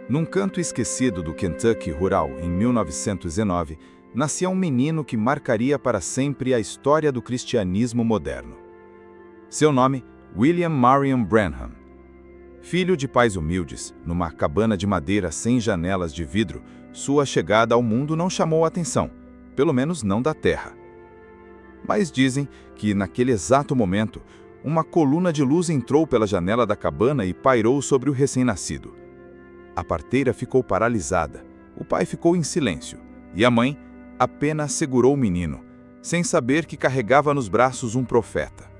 Num canto esquecido do Kentucky rural, em 1909, nascia um menino que marcaria para sempre a história do cristianismo moderno. Seu nome, William Marion Branham. Filho de pais humildes, numa cabana de madeira sem janelas de vidro, sua chegada ao mundo não chamou a atenção, pelo menos não da terra. Mas dizem que, naquele exato momento, uma coluna de luz entrou pela janela da cabana e pairou sobre o recém-nascido. A parteira ficou paralisada, o pai ficou em silêncio, e a mãe apenas segurou o menino, sem saber que carregava nos braços um profeta.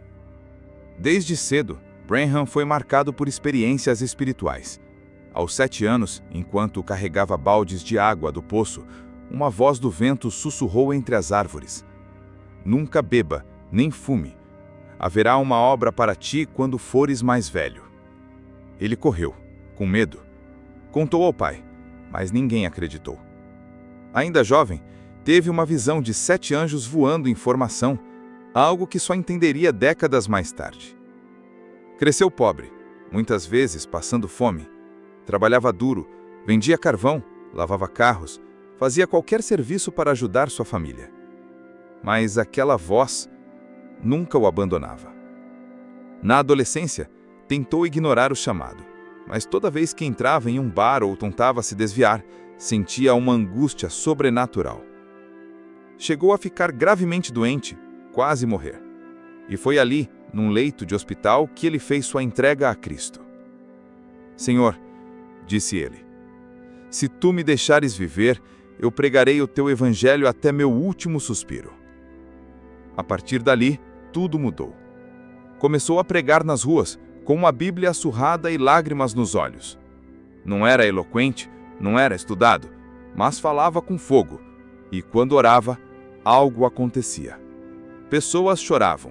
Desde cedo, Branham foi marcado por experiências espirituais. Aos 7 anos, enquanto carregava baldes de água do poço, uma voz do vento sussurrou entre as árvores: "Nunca beba, nem fume. Haverá uma obra para ti quando fores mais velho." Ele correu, com medo. Contou ao pai, mas ninguém acreditou. Ainda jovem, teve uma visão de 7 anjos voando em formação, algo que só entenderia décadas mais tarde. Cresceu pobre, muitas vezes passando fome. Trabalhava duro, vendia carvão, lavava carros, fazia qualquer serviço para ajudar sua família. Mas aquela voz nunca o abandonava. Na adolescência, tentou ignorar o chamado, mas toda vez que entrava em um bar ou tentava se desviar, sentia uma angústia sobrenatural. Chegou a ficar gravemente doente, quase morrer. E foi ali, num leito de hospital, que ele fez sua entrega a Cristo. "Senhor", disse ele, "se tu me deixares viver, eu pregarei o teu evangelho até meu último suspiro." A partir dali, tudo mudou. Começou a pregar nas ruas, com uma Bíblia surrada e lágrimas nos olhos. Não era eloquente, não era estudado, mas falava com fogo, e quando orava, algo acontecia. Pessoas choravam,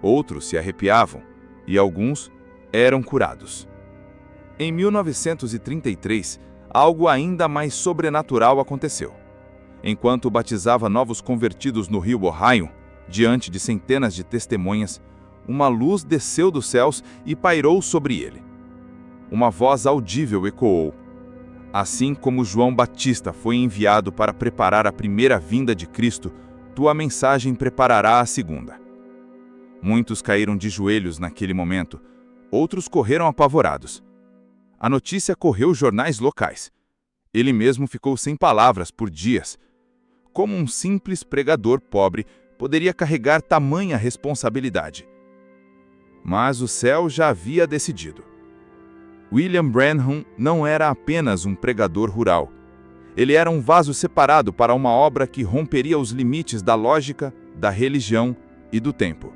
outros se arrepiavam, e alguns eram curados. Em 1933, algo ainda mais sobrenatural aconteceu. Enquanto batizava novos convertidos no rio Ohio, diante de centenas de testemunhas, uma luz desceu dos céus e pairou sobre ele. Uma voz audível ecoou: "Assim como João Batista foi enviado para preparar a primeira vinda de Cristo, tua mensagem preparará a segunda." Muitos caíram de joelhos naquele momento, outros correram apavorados. A notícia correu os jornais locais. Ele mesmo ficou sem palavras por dias. Como um simples pregador pobre poderia carregar tamanha responsabilidade? Mas o céu já havia decidido. William Branham não era apenas um pregador rural. Ele era um vaso separado para uma obra que romperia os limites da lógica, da religião e do tempo.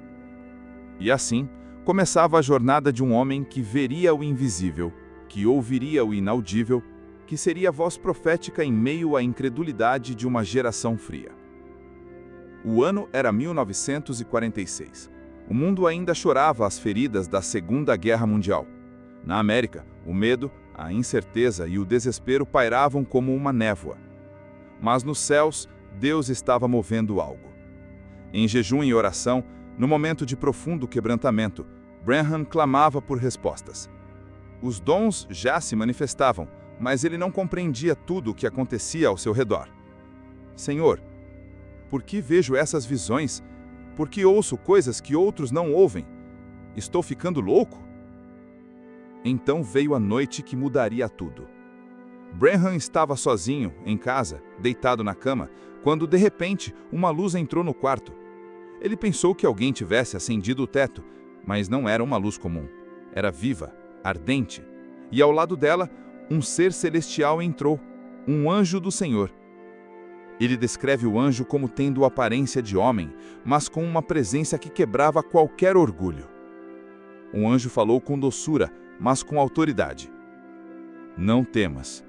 E assim, começava a jornada de um homem que veria o invisível, que ouviria o inaudível, que seria a voz profética em meio à incredulidade de uma geração fria. O ano era 1946. O mundo ainda chorava as feridas da Segunda Guerra Mundial. Na América, o medo, a incerteza e o desespero pairavam como uma névoa. Mas nos céus, Deus estava movendo algo. Em jejum e oração, no momento de profundo quebrantamento, Branham clamava por respostas. Os dons já se manifestavam, mas ele não compreendia tudo o que acontecia ao seu redor. "Senhor, por que vejo essas visões? Por que ouço coisas que outros não ouvem? Estou ficando louco?" Então veio a noite que mudaria tudo. Branham estava sozinho, em casa, deitado na cama, quando de repente uma luz entrou no quarto. Ele pensou que alguém tivesse acendido o teto, mas não era uma luz comum. Era viva, ardente, e ao lado dela, um ser celestial entrou, um anjo do Senhor. Ele descreve o anjo como tendo aparência de homem, mas com uma presença que quebrava qualquer orgulho. O anjo falou com doçura, mas com autoridade. "Não temas,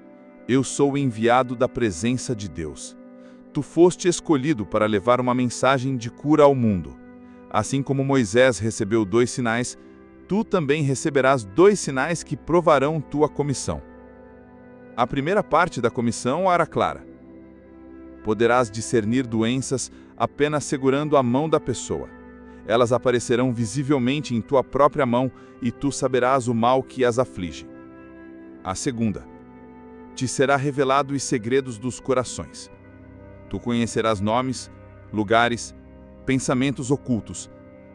eu sou o enviado da presença de Deus. Tu foste escolhido para levar uma mensagem de cura ao mundo. Assim como Moisés recebeu 2 sinais, tu também receberás 2 sinais que provarão tua comissão." A primeira parte da comissão era clara. Poderás discernir doenças apenas segurando a mão da pessoa. Elas aparecerão visivelmente em tua própria mão e tu saberás o mal que as aflige. A segunda: te será revelado os segredos dos corações. Tu conhecerás nomes, lugares, pensamentos ocultos,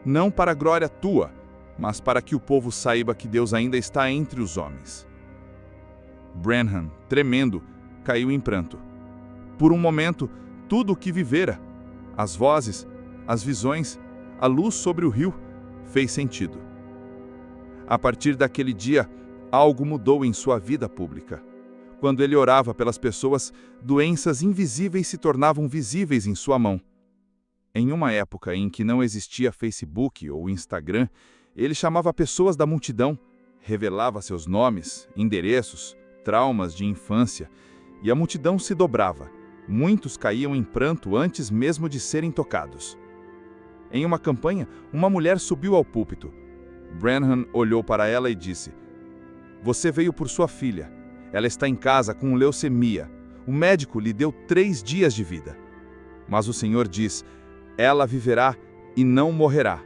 não para a glória tua, mas para que o povo saiba que Deus ainda está entre os homens. Branham, tremendo, caiu em pranto. Por um momento, tudo o que vivera, as vozes, as visões, a luz sobre o rio, fez sentido. A partir daquele dia, algo mudou em sua vida pública. Quando ele orava pelas pessoas, doenças invisíveis se tornavam visíveis em sua mão. Em uma época em que não existia Facebook ou Instagram, ele chamava pessoas da multidão, revelava seus nomes, endereços, traumas de infância, e a multidão se dobrava. Muitos caíam em pranto antes mesmo de serem tocados. Em uma campanha, uma mulher subiu ao púlpito. Branham olhou para ela e disse: "Você veio por sua filha. Ela está em casa com leucemia. O médico lhe deu 3 dias de vida. Mas o Senhor diz: ela viverá e não morrerá.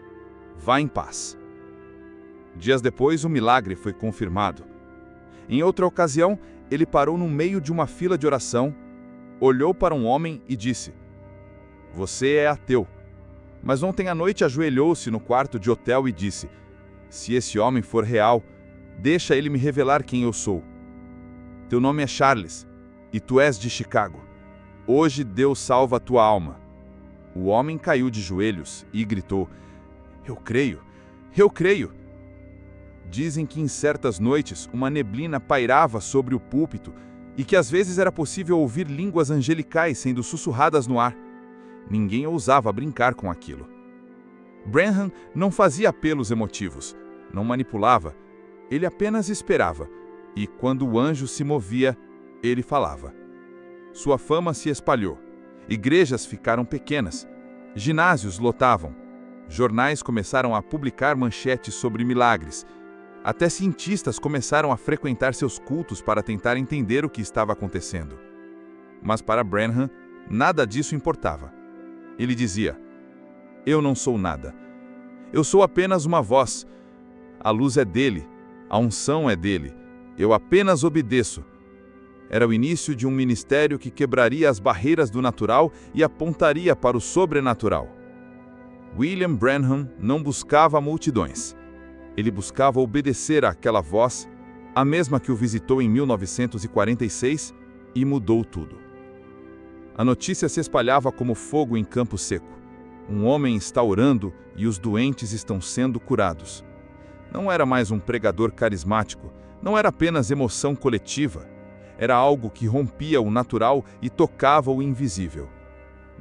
Vá em paz." Dias depois, o milagre foi confirmado. Em outra ocasião, ele parou no meio de uma fila de oração, olhou para um homem e disse: "Você é ateu." Mas ontem à noite ajoelhou-se no quarto de hotel e disse: "Se esse homem for real, deixa ele me revelar quem eu sou. Teu nome é Charles, e tu és de Chicago. Hoje Deus salva a tua alma." O homem caiu de joelhos e gritou: "Eu creio, eu creio." Dizem que em certas noites uma neblina pairava sobre o púlpito e que às vezes era possível ouvir línguas angelicais sendo sussurradas no ar. Ninguém ousava brincar com aquilo. Branham não fazia apelos emotivos, não manipulava, ele apenas esperava, e quando o anjo se movia, ele falava. Sua fama se espalhou, igrejas ficaram pequenas, ginásios lotavam, jornais começaram a publicar manchetes sobre milagres, até cientistas começaram a frequentar seus cultos para tentar entender o que estava acontecendo. Mas para Branham, nada disso importava. Ele dizia: "Eu não sou nada. Eu sou apenas uma voz. A luz é dele, a unção é dele. Eu apenas obedeço." Era o início de um ministério que quebraria as barreiras do natural e apontaria para o sobrenatural. William Branham não buscava multidões. Ele buscava obedecer àquela voz, a mesma que o visitou em 1946 e mudou tudo. A notícia se espalhava como fogo em campo seco. Um homem está orando e os doentes estão sendo curados. Não era mais um pregador carismático, não era apenas emoção coletiva. Era algo que rompia o natural e tocava o invisível.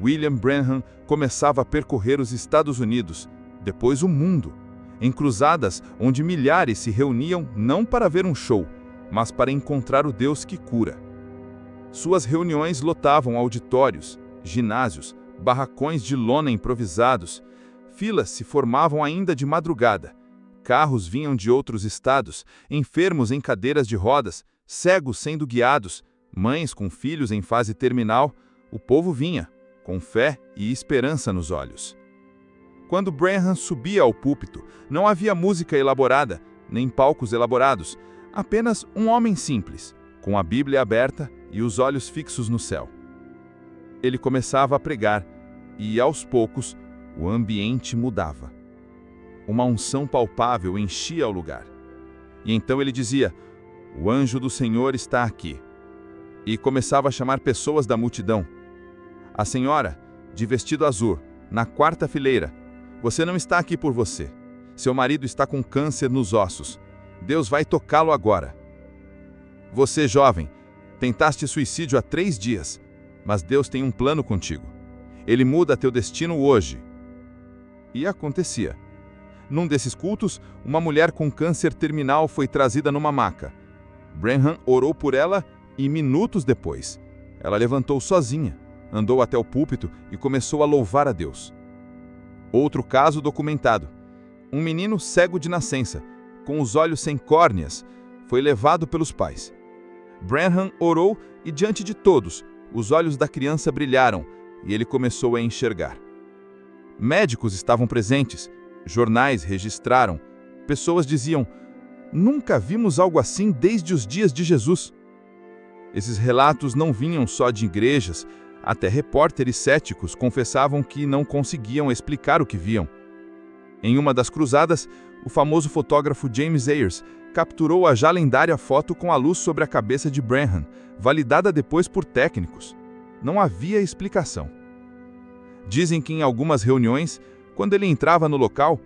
William Branham começava a percorrer os Estados Unidos, depois o mundo, em cruzadas onde milhares se reuniam não para ver um show, mas para encontrar o Deus que cura. Suas reuniões lotavam auditórios, ginásios, barracões de lona improvisados. Filas se formavam ainda de madrugada. Carros vinham de outros estados, enfermos em cadeiras de rodas, cegos sendo guiados, mães com filhos em fase terminal. O povo vinha, com fé e esperança nos olhos. Quando Branham subia ao púlpito, não havia música elaborada, nem palcos elaborados, apenas um homem simples, com a Bíblia aberta e os olhos fixos no céu. Ele começava a pregar, e aos poucos o ambiente mudava. Uma unção palpável enchia o lugar. E então ele dizia: "O anjo do Senhor está aqui." E começava a chamar pessoas da multidão. "A senhora, de vestido azul, na 4ª fileira, você não está aqui por você. Seu marido está com câncer nos ossos. Deus vai tocá-lo agora. Você, jovem, tentaste suicídio há 3 dias, mas Deus tem um plano contigo. Ele muda teu destino hoje." E acontecia. Num desses cultos, uma mulher com câncer terminal foi trazida numa maca. Branham orou por ela e, minutos depois, ela levantou sozinha, andou até o púlpito e começou a louvar a Deus. Outro caso documentado. Um menino cego de nascença, com os olhos sem córneas, foi levado pelos pais. Branham orou e, diante de todos, os olhos da criança brilharam e ele começou a enxergar. Médicos estavam presentes, jornais registraram, pessoas diziam: "Nunca vimos algo assim desde os dias de Jesus." Esses relatos não vinham só de igrejas, até repórteres céticos confessavam que não conseguiam explicar o que viam. Em uma das cruzadas, o famoso fotógrafo James Ayers capturou a já lendária foto com a luz sobre a cabeça de Branham, validada depois por técnicos. Não havia explicação. Dizem que em algumas reuniões, quando ele entrava no local,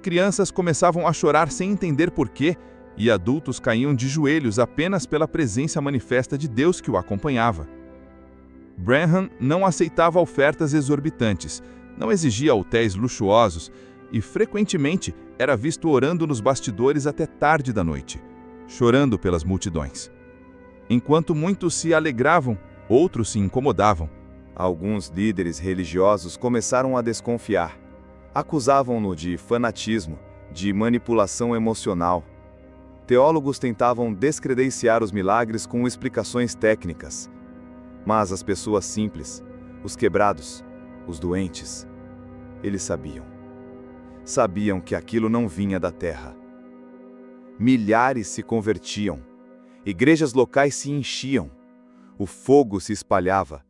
crianças começavam a chorar sem entender porquê, e adultos caíam de joelhos apenas pela presença manifesta de Deus que o acompanhava. Branham não aceitava ofertas exorbitantes, não exigia hotéis luxuosos e, frequentemente, era visto orando nos bastidores até tarde da noite, chorando pelas multidões. Enquanto muitos se alegravam, outros se incomodavam. Alguns líderes religiosos começaram a desconfiar. Acusavam-no de fanatismo, de manipulação emocional. Teólogos tentavam descredenciar os milagres com explicações técnicas. Mas as pessoas simples, os quebrados, os doentes, eles sabiam. Sabiam que aquilo não vinha da terra. Milhares se convertiam. Igrejas locais se enchiam. O fogo se espalhava.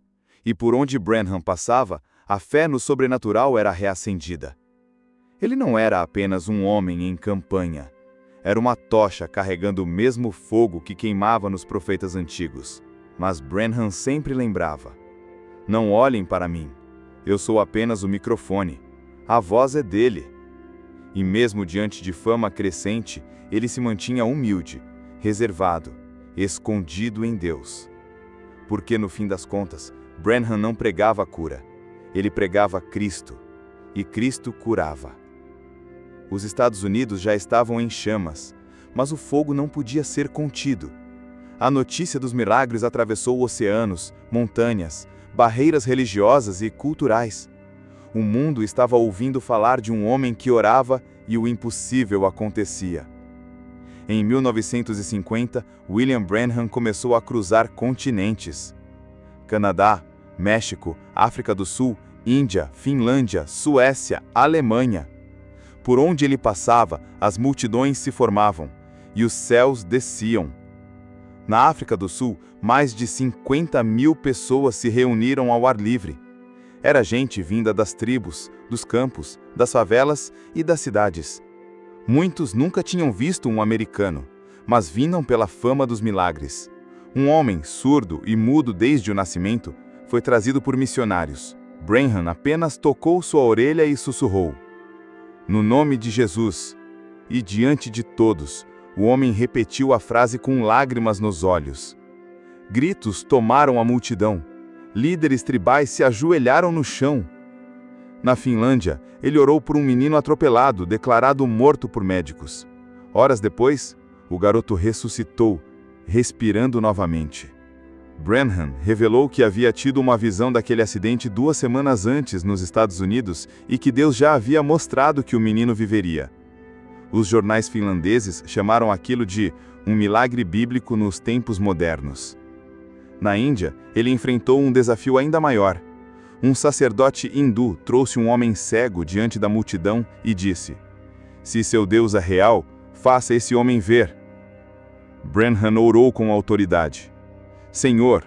E por onde Branham passava, a fé no sobrenatural era reacendida. Ele não era apenas um homem em campanha. Era uma tocha carregando o mesmo fogo que queimava nos profetas antigos. Mas Branham sempre lembrava: não olhem para mim. Eu sou apenas o microfone. A voz é dele. E mesmo diante de fama crescente, ele se mantinha humilde, reservado, escondido em Deus. Porque no fim das contas, Branham não pregava a cura. Ele pregava Cristo. E Cristo curava. Os Estados Unidos já estavam em chamas, mas o fogo não podia ser contido. A notícia dos milagres atravessou oceanos, montanhas, barreiras religiosas e culturais. O mundo estava ouvindo falar de um homem que orava e o impossível acontecia. Em 1950, William Branham começou a cruzar continentes. Canadá, México, África do Sul, Índia, Finlândia, Suécia, Alemanha. Por onde ele passava, as multidões se formavam, e os céus desciam. Na África do Sul, mais de 50.000 pessoas se reuniram ao ar livre. Era gente vinda das tribos, dos campos, das favelas e das cidades. Muitos nunca tinham visto um americano, mas vinham pela fama dos milagres. Um homem, surdo e mudo desde o nascimento, foi trazido por missionários. Branham apenas tocou sua orelha e sussurrou: no nome de Jesus. E diante de todos, o homem repetiu a frase com lágrimas nos olhos. Gritos tomaram a multidão. Líderes tribais se ajoelharam no chão. Na Finlândia, ele orou por um menino atropelado, declarado morto por médicos. Horas depois, o garoto ressuscitou, respirando novamente. Branham revelou que havia tido uma visão daquele acidente 2 semanas antes nos Estados Unidos e que Deus já havia mostrado que o menino viveria. Os jornais finlandeses chamaram aquilo de um milagre bíblico nos tempos modernos. Na Índia, ele enfrentou um desafio ainda maior. Um sacerdote hindu trouxe um homem cego diante da multidão e disse: se seu Deus é real, faça esse homem ver. Branham orou com autoridade: Senhor,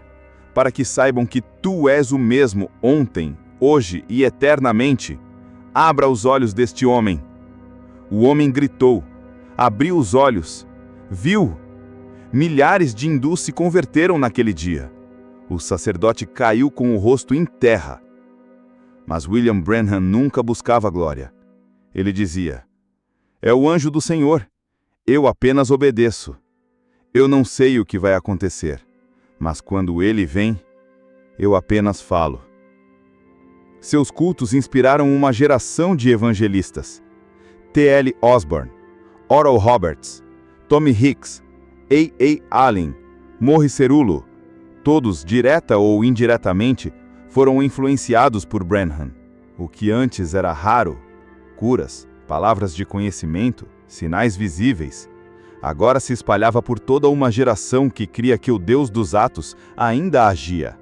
para que saibam que Tu és o mesmo ontem, hoje e eternamente, abra os olhos deste homem. O homem gritou, abriu os olhos, viu. Milhares de hindus se converteram naquele dia. O sacerdote caiu com o rosto em terra. Mas William Branham nunca buscava glória. Ele dizia: é o anjo do Senhor, eu apenas obedeço. Eu não sei o que vai acontecer, mas quando ele vem, eu apenas falo. Seus cultos inspiraram uma geração de evangelistas. T.L. Osborne, Oral Roberts, Tommy Hicks, A.A. Allen, Morris Cerullo, todos, direta ou indiretamente, foram influenciados por Branham. O que antes era raro, curas, palavras de conhecimento, sinais visíveis, agora se espalhava por toda uma geração que cria que o Deus dos atos ainda agia.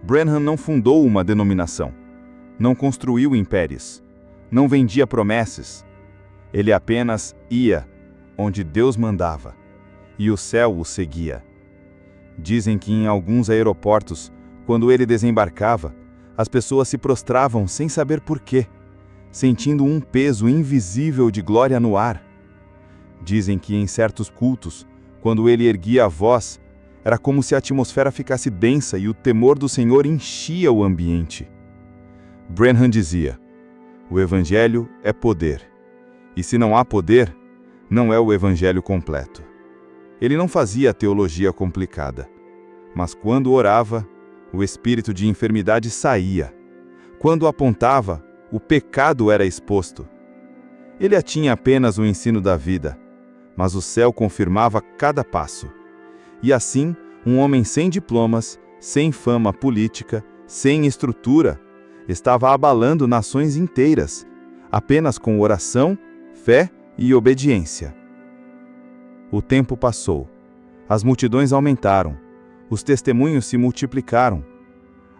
Branham não fundou uma denominação, não construiu impérios, não vendia promessas. Ele apenas ia onde Deus mandava, e o céu o seguia. Dizem que em alguns aeroportos, quando ele desembarcava, as pessoas se prostravam sem saber por quê, sentindo um peso invisível de glória no ar. Dizem que em certos cultos, quando ele erguia a voz, era como se a atmosfera ficasse densa e o temor do Senhor enchia o ambiente. Branham dizia: o Evangelho é poder, e se não há poder, não é o Evangelho completo. Ele não fazia teologia complicada, mas quando orava, o espírito de enfermidade saía. Quando apontava, o pecado era exposto. Ele tinha apenas o ensino da vida, mas o céu confirmava cada passo. E assim, um homem sem diplomas, sem fama política, sem estrutura, estava abalando nações inteiras, apenas com oração, fé e obediência. O tempo passou. As multidões aumentaram. Os testemunhos se multiplicaram.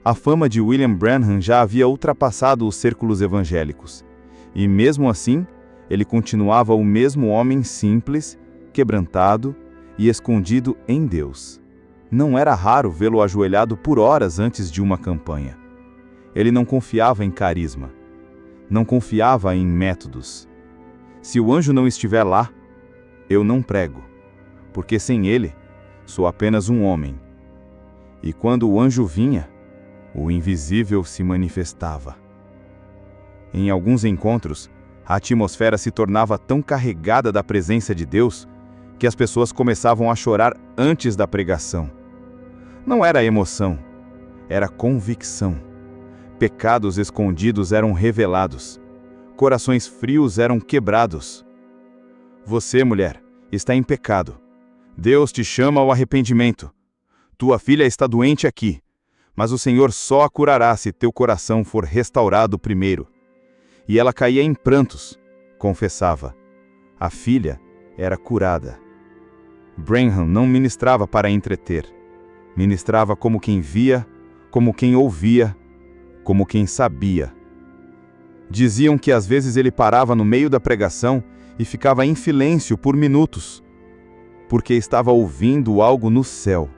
A fama de William Branham já havia ultrapassado os círculos evangélicos. E mesmo assim, ele continuava o mesmo homem simples, quebrantado e escondido em Deus. Não era raro vê-lo ajoelhado por horas antes de uma campanha. Ele não confiava em carisma. Não confiava em métodos. Se o anjo não estiver lá, eu não prego, porque sem ele, sou apenas um homem. E quando o anjo vinha, o invisível se manifestava. Em alguns encontros, a atmosfera se tornava tão carregada da presença de Deus que as pessoas começavam a chorar antes da pregação. Não era emoção, era convicção. Pecados escondidos eram revelados. Corações frios eram quebrados. Você, mulher, está em pecado. Deus te chama ao arrependimento. Tua filha está doente aqui, mas o Senhor só a curará se teu coração for restaurado primeiro. E ela caía em prantos, confessava. A filha era curada. Branham não ministrava para entreter. Ministrava como quem via, como quem ouvia, como quem sabia. Diziam que às vezes ele parava no meio da pregação e ficava em silêncio por minutos, porque estava ouvindo algo no céu.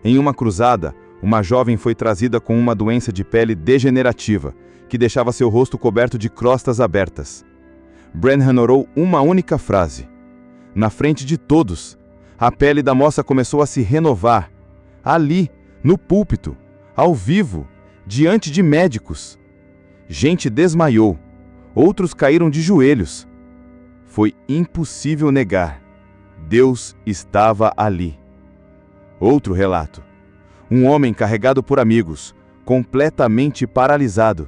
Em uma cruzada, uma jovem foi trazida com uma doença de pele degenerativa, que deixava seu rosto coberto de crostas abertas. Branham orou uma única frase. Na frente de todos, a pele da moça começou a se renovar. Ali, no púlpito, ao vivo, diante de médicos. Gente desmaiou, outros caíram de joelhos. Foi impossível negar. Deus estava ali. Outro relato. Um homem carregado por amigos, completamente paralisado.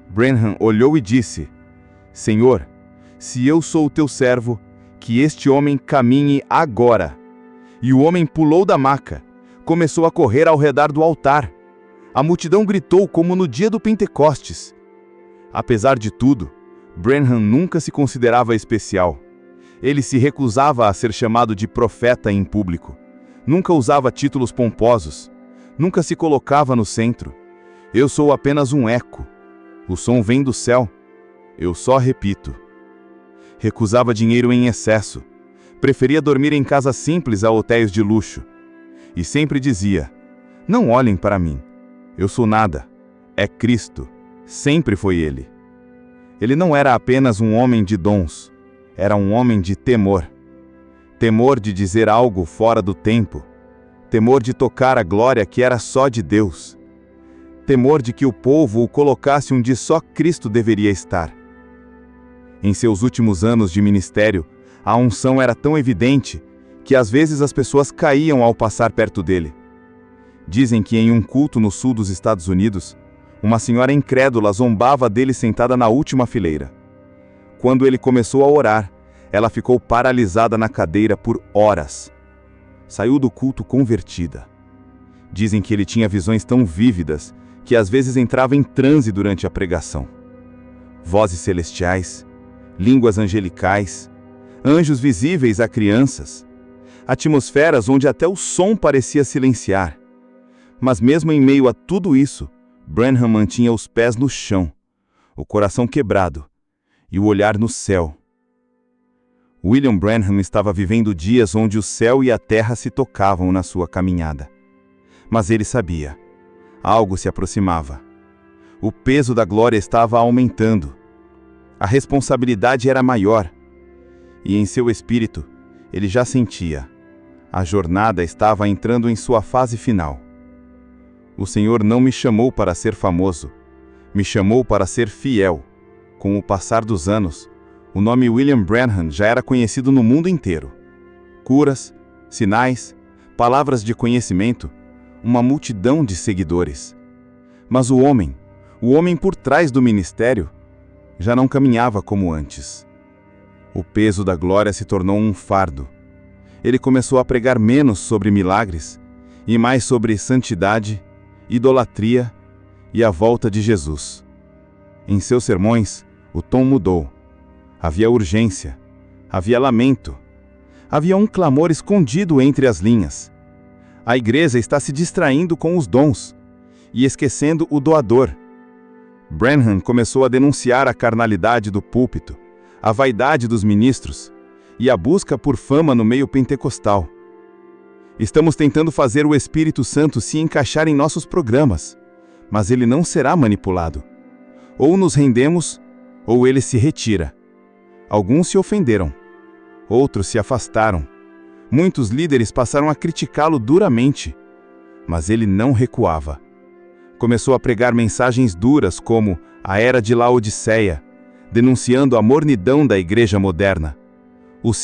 Branham olhou e disse: Senhor, se eu sou o teu servo, que este homem caminhe agora. E o homem pulou da maca, começou a correr ao redor do altar. A multidão gritou como no dia do Pentecostes. Apesar de tudo, Branham nunca se considerava especial. Ele se recusava a ser chamado de profeta em público. Nunca usava títulos pomposos. Nunca se colocava no centro. Eu sou apenas um eco. O som vem do céu. Eu só repito. Recusava dinheiro em excesso. Preferia dormir em casas simples a hotéis de luxo. E sempre dizia: não olhem para mim. Eu sou nada. É Cristo. Sempre foi Ele. Ele não era apenas um homem de dons. Era um homem de temor. Temor de dizer algo fora do tempo. Temor de tocar a glória que era só de Deus. Temor de que o povo o colocasse onde só Cristo deveria estar. Em seus últimos anos de ministério, a unção era tão evidente que às vezes as pessoas caíam ao passar perto dele. Dizem que em um culto no sul dos Estados Unidos, uma senhora incrédula zombava dele sentada na última fileira. Quando ele começou a orar, ela ficou paralisada na cadeira por horas. Saiu do culto convertida. Dizem que ele tinha visões tão vívidas que às vezes entrava em transe durante a pregação. Vozes celestiais, línguas angelicais, anjos visíveis a crianças, atmosferas onde até o som parecia silenciar. Mas mesmo em meio a tudo isso, Branham mantinha os pés no chão, o coração quebrado e o olhar no céu. William Branham estava vivendo dias onde o céu e a terra se tocavam na sua caminhada. Mas ele sabia. Algo se aproximava. O peso da glória estava aumentando. A responsabilidade era maior. E em seu espírito, ele já sentia. A jornada estava entrando em sua fase final. O Senhor não me chamou para ser famoso. Me chamou para ser fiel. Com o passar dos anos, o nome William Branham já era conhecido no mundo inteiro. Curas, sinais, palavras de conhecimento, uma multidão de seguidores. Mas o homem por trás do ministério, já não caminhava como antes. O peso da glória se tornou um fardo. Ele começou a pregar menos sobre milagres e mais sobre santidade, idolatria e a volta de Jesus. Em seus sermões, o tom mudou. Havia urgência, havia lamento, havia um clamor escondido entre as linhas. A igreja está se distraindo com os dons e esquecendo o doador. Branham começou a denunciar a carnalidade do púlpito, a vaidade dos ministros e a busca por fama no meio pentecostal. Estamos tentando fazer o Espírito Santo se encaixar em nossos programas, mas ele não será manipulado. Ou nos rendemos, ou ele se retira. Alguns se ofenderam, outros se afastaram. Muitos líderes passaram a criticá-lo duramente, mas ele não recuava. Começou a pregar mensagens duras como a Era de Laodiceia, denunciando a mornidão da igreja moderna. Os